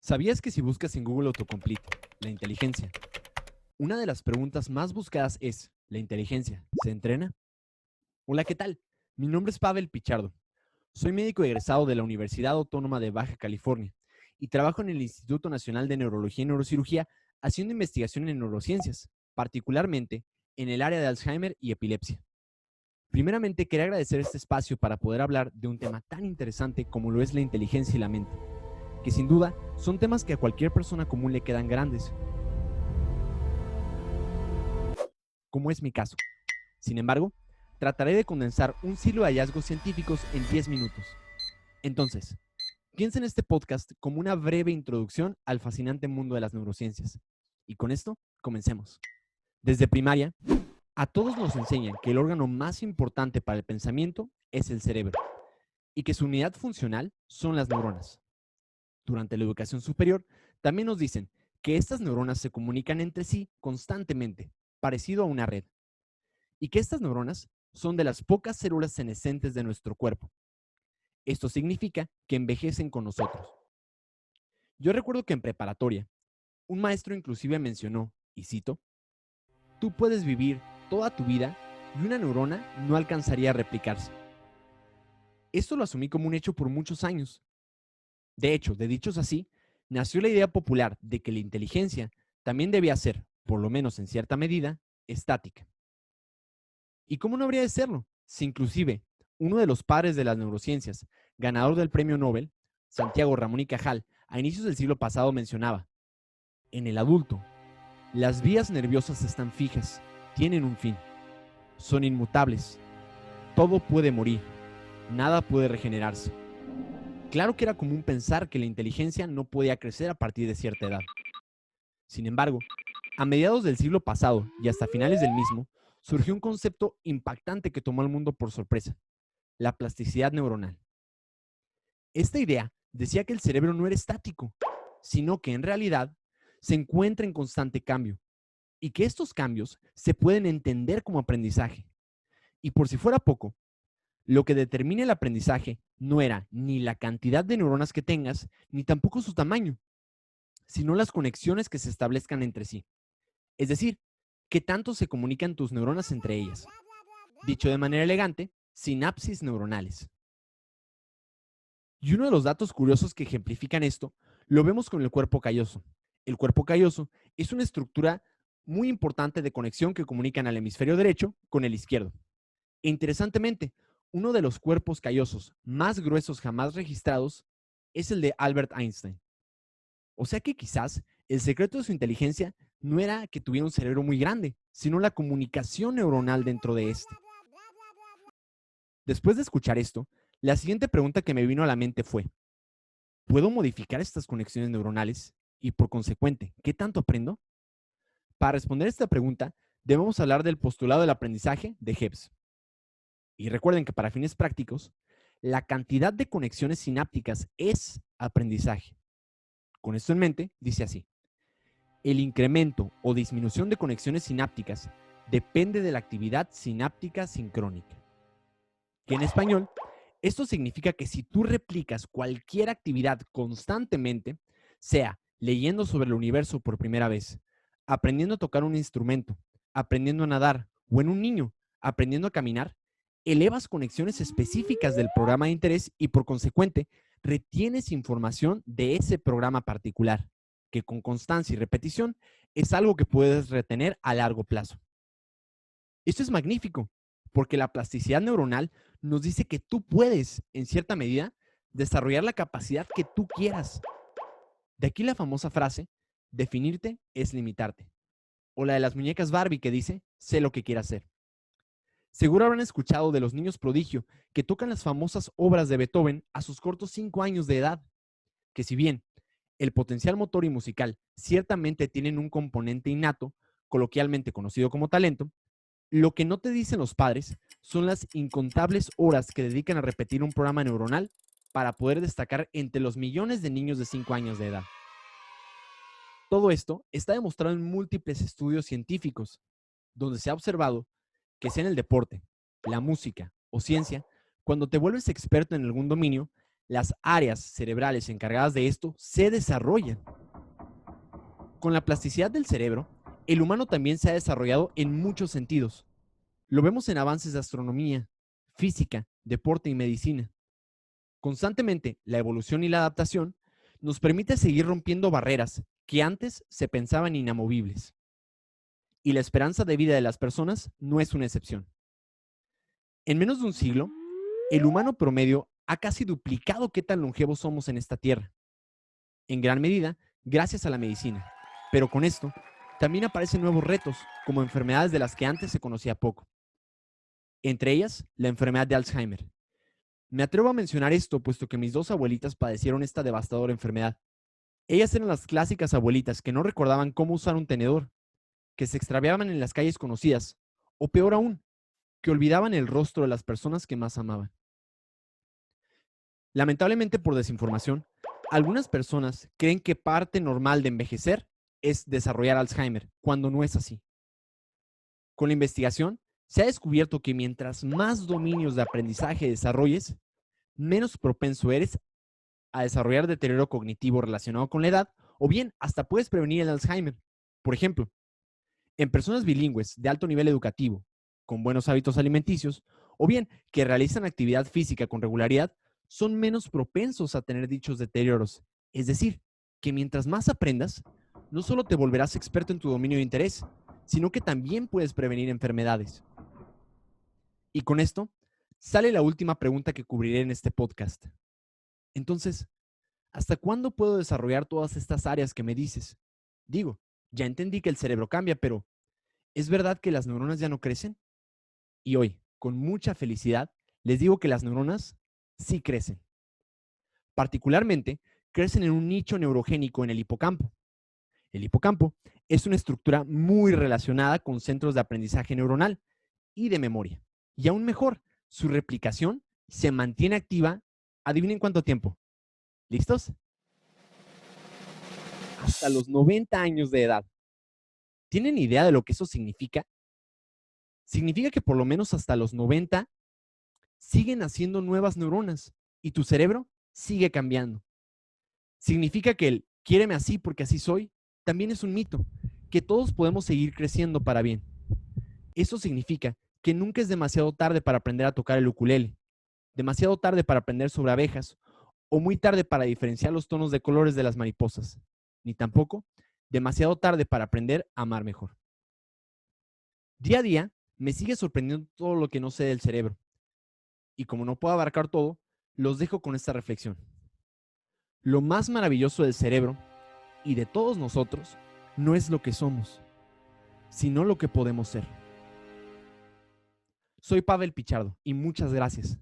¿Sabías que si buscas en Google Autocomplete la inteligencia, una de las preguntas más buscadas es: ¿la inteligencia se entrena? Hola, ¿qué tal? Mi nombre es Pavel Pichardo. Soy médico egresado de la Universidad Autónoma de Baja California y trabajo en el Instituto Nacional de Neurología y Neurocirugía haciendo investigación en neurociencias, particularmente en el área de Alzheimer y epilepsia. Primeramente, quería agradecer este espacio para poder hablar de un tema tan interesante como lo es la inteligencia y la mente, que sin duda son temas que a cualquier persona común le quedan grandes, como es mi caso. Sin embargo, trataré de condensar un siglo de hallazgos científicos en 10 minutos. Entonces, piensa en este podcast como una breve introducción al fascinante mundo de las neurociencias. Y con esto, comencemos. Desde primaria, a todos nos enseñan que el órgano más importante para el pensamiento es el cerebro y que su unidad funcional son las neuronas. Durante la educación superior, también nos dicen que estas neuronas se comunican entre sí constantemente, parecido a una red, y que estas neuronas son de las pocas células senescentes de nuestro cuerpo. Esto significa que envejecen con nosotros. Yo recuerdo que en preparatoria, un maestro inclusive mencionó, y cito: tú puedes vivir toda tu vida y una neurona no alcanzaría a replicarse. Esto lo asumí como un hecho por muchos años. De hecho, de dichos así, nació la idea popular de que la inteligencia también debía ser, por lo menos en cierta medida, estática. ¿Y cómo no habría de serlo? Si inclusive uno de los padres de las neurociencias, ganador del premio Nobel, Santiago Ramón y Cajal, a inicios del siglo pasado mencionaba: en el adulto, las vías nerviosas están fijas, tienen un fin, son inmutables, todo puede morir, nada puede regenerarse. Claro que era común pensar que la inteligencia no podía crecer a partir de cierta edad. Sin embargo, a mediados del siglo pasado y hasta finales del mismo, surgió un concepto impactante que tomó al mundo por sorpresa: la plasticidad neuronal. Esta idea decía que el cerebro no era estático, sino que en realidad se encuentra en constante cambio y que estos cambios se pueden entender como aprendizaje. Y por si fuera poco, lo que determina el aprendizaje no era ni la cantidad de neuronas que tengas, ni tampoco su tamaño, sino las conexiones que se establezcan entre sí. Es decir, qué tanto se comunican tus neuronas entre ellas. Dicho de manera elegante, sinapsis neuronales. Y uno de los datos curiosos que ejemplifican esto lo vemos con el cuerpo calloso. El cuerpo calloso es una estructura muy importante de conexión que comunican al hemisferio derecho con el izquierdo. E interesantemente, uno de los cuerpos callosos más gruesos jamás registrados es el de Albert Einstein. O sea que quizás el secreto de su inteligencia no era que tuviera un cerebro muy grande, sino la comunicación neuronal dentro de este. Después de escuchar esto, la siguiente pregunta que me vino a la mente fue: ¿puedo modificar estas conexiones neuronales? Y por consecuente, ¿qué tanto aprendo? Para responder esta pregunta, debemos hablar del postulado del aprendizaje de Hebb. Y recuerden que para fines prácticos, la cantidad de conexiones sinápticas es aprendizaje. Con esto en mente, dice así: el incremento o disminución de conexiones sinápticas depende de la actividad sináptica sincrónica. Que en español, esto significa que si tú replicas cualquier actividad constantemente, sea leyendo sobre el universo por primera vez, aprendiendo a tocar un instrumento, aprendiendo a nadar, o en un niño, aprendiendo a caminar, elevas conexiones específicas del programa de interés y por consecuente retienes información de ese programa particular, que con constancia y repetición es algo que puedes retener a largo plazo. Esto es magnífico, porque la plasticidad neuronal nos dice que tú puedes, en cierta medida, desarrollar la capacidad que tú quieras. De aquí la famosa frase: definirte es limitarte. O la de las muñecas Barbie que dice: sé lo que quieras hacer. Seguro habrán escuchado de los niños prodigio que tocan las famosas obras de Beethoven a sus cortos 5 años de edad, que si bien el potencial motor y musical ciertamente tienen un componente innato, coloquialmente conocido como talento, lo que no te dicen los padres son las incontables horas que dedican a repetir un programa neuronal para poder destacar entre los millones de niños de 5 años de edad. Todo esto está demostrado en múltiples estudios científicos, donde se ha observado que sea en el deporte, la música o ciencia, cuando te vuelves experto en algún dominio, las áreas cerebrales encargadas de esto se desarrollan. Con la plasticidad del cerebro, el humano también se ha desarrollado en muchos sentidos. Lo vemos en avances de astronomía, física, deporte y medicina. Constantemente, la evolución y la adaptación nos permite seguir rompiendo barreras que antes se pensaban inamovibles. Y la esperanza de vida de las personas no es una excepción. En menos de un siglo, el humano promedio ha casi duplicado qué tan longevos somos en esta tierra. En gran medida, gracias a la medicina. Pero con esto, también aparecen nuevos retos, como enfermedades de las que antes se conocía poco. Entre ellas, la enfermedad de Alzheimer. Me atrevo a mencionar esto puesto que mis dos abuelitas padecieron esta devastadora enfermedad. Ellas eran las clásicas abuelitas que no recordaban cómo usar un tenedor, que se extraviaban en las calles conocidas, o peor aún, que olvidaban el rostro de las personas que más amaban. Lamentablemente por desinformación, algunas personas creen que parte normal de envejecer es desarrollar Alzheimer, cuando no es así. Con la investigación, se ha descubierto que mientras más dominios de aprendizaje desarrolles, menos propenso eres a desarrollar deterioro cognitivo relacionado con la edad, o bien hasta puedes prevenir el Alzheimer. Por ejemplo, en personas bilingües de alto nivel educativo, con buenos hábitos alimenticios, o bien que realizan actividad física con regularidad, son menos propensos a tener dichos deterioros. Es decir, que mientras más aprendas, no solo te volverás experto en tu dominio de interés, sino que también puedes prevenir enfermedades. Y con esto, sale la última pregunta que cubriré en este podcast. Entonces, ¿hasta cuándo puedo desarrollar todas estas áreas que me dices? Digo, ya entendí que el cerebro cambia, pero ¿es verdad que las neuronas ya no crecen? Y hoy, con mucha felicidad, les digo que las neuronas sí crecen. Particularmente, crecen en un nicho neurogénico en el hipocampo. El hipocampo es una estructura muy relacionada con centros de aprendizaje neuronal y de memoria. Y aún mejor, su replicación se mantiene activa, adivinen cuánto tiempo. ¿Listos? Hasta los 90 años de edad. ¿Tienen idea de lo que eso significa? Significa que por lo menos hasta los 90 siguen haciendo nuevas neuronas y tu cerebro sigue cambiando. Significa que el quiéreme así porque así soy también es un mito, que todos podemos seguir creciendo para bien. Eso significa que nunca es demasiado tarde para aprender a tocar el ukulele, demasiado tarde para aprender sobre abejas o muy tarde para diferenciar los tonos de colores de las mariposas, ni tampoco demasiado tarde para aprender a amar mejor. Día a día me sigue sorprendiendo todo lo que no sé del cerebro. Y como no puedo abarcar todo, los dejo con esta reflexión. Lo más maravilloso del cerebro y de todos nosotros no es lo que somos, sino lo que podemos ser. Soy Pavel Pichardo y muchas gracias.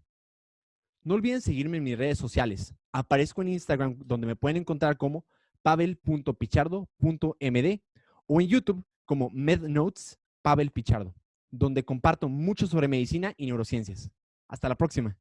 No olviden seguirme en mis redes sociales. Aparezco en Instagram donde me pueden encontrar como pavel.pichardo.md o en YouTube como MedNotes Pavel Pichardo, donde comparto mucho sobre medicina y neurociencias. Hasta la próxima.